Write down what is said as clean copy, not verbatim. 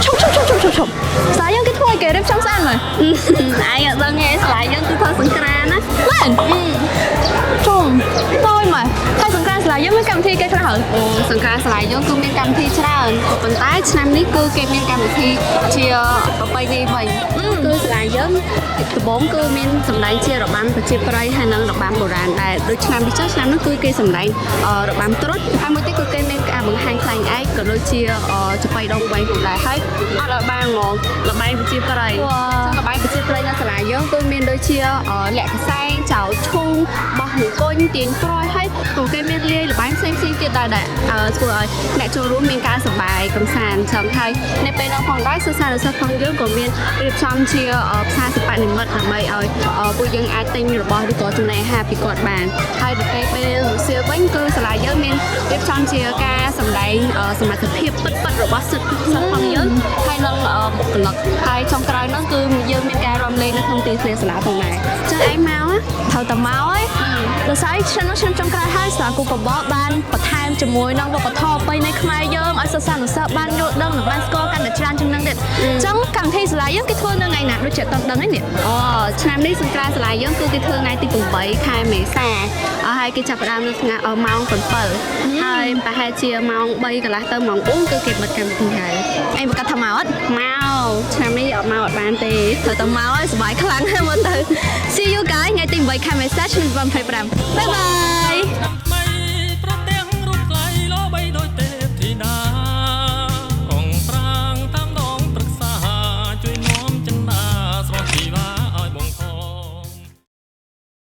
ឈប់ស្លាយើងគេធ្វើឲ្យគេរៀបចំស្អាតមើល ឯងអត់ដឹងទេស្លាយើងគឺធ្វើសង្ក្រានណា មែនជុំតូចមើលហើយសង្គ្រាមស្លាយើងមានកម្មវិធីគេខ្លះហើយ អូសង្ក្រានស្លាយើងគឺមានកម្មវិធីច្រើនប៉ុន្តែឆ្នាំនេះគឺគេមានកម្មវិធីជាប្រពៃណីវិញគឺស្លាយើងដំបូងគឺមានសម្ដែងជារបាំប្រជាប្រិយហើយនិងរបាំបុរាណដែរដូចឆ្នាំនេះចុះឆ្នាំនោះគឺគេសម្ដែងរបាំត្រុដិហើយមួយទៀតគឺគេមានការបង្ហាញខ្លែងឯកក៏ដូចជាចបៃដងវែងផងដែរហើយអត់ឲ្យបានហ្មងរបាំប្រជាប្រិយរបាំប្រជាប្រិយនៅសាលាយើងគឺមានដូចជាលាក់កសែងចោលឈូងបោះអង្គញ់ទាញក្រោយហើយក៏គេមានលាយរបាំផ្សេងៗទៀតដែរដែលធ្វើឲ្យអ្នកចូលរួមមានការសប្បាយកំសាន្តចឹងហើយនៅពេលនោះផងដែរសិស្សានុសិស្សផងយើងក៏មានរៀបចំជាផ្សារសិប្បនិម្មិតដើម្បីឲ្យពួកយើងអាចទិញរបស់ឬក៏ចំណីអាហារពីគាត់បានហើយដល់ពេលរសៀលវិញគឺសាលាយើងមានរៀបចំជាការសម្ដែងសមត្ថភាពពិតៗរបស់សិស្សផងយើងហើយនឹងបុគ្គលិកហើយចុងក្រោយនោះគឺយើងមានការរំលែងនៅក្នុងទីធ្លាសាលាផងដែរចឹងឯងមកត្រូវតែមកហើយដោយសារឆ្នាំចុងក្រោយហើយសាលាគូកបបានបន្ថែមជាមួយនឹងវប្បធម៌ប្រពៃណីខ្មែរយើងឲ្យសិស្សានុសិស្សបានយល់ដឹងនិងបានស្គាល់កាន់តែច្រើនជាងនឹងទៀតអញ្ចឹងកម្មវិធីសាលាយើងគេធ្វើនៅថ្ងៃណាដូចជាតឹងដឹងហ្នឹងនេះអូឆ្នាំនេះសង្ក្រានសាលាយើងគឺគេធ្វើថ្ងៃទី8ខែមេសាហើយគេចាប់ផ្ដើមនៅថ្ងៃម៉ោង7ហើយប្រហែលជាម៉ោង3កន្លះទៅម៉ោង4គឺគេបិទកម្មវិធីហើយឯងប្រកាសថាមកអត់មកឆ្នាំនេះអត់មកអត់បានទេត្រូវតែមកហើយសប្បាយខ្លាំងមើលទៅ See you guys ថ្ងៃទី8ខែមេសាឆ្នាំ2025 Bye bye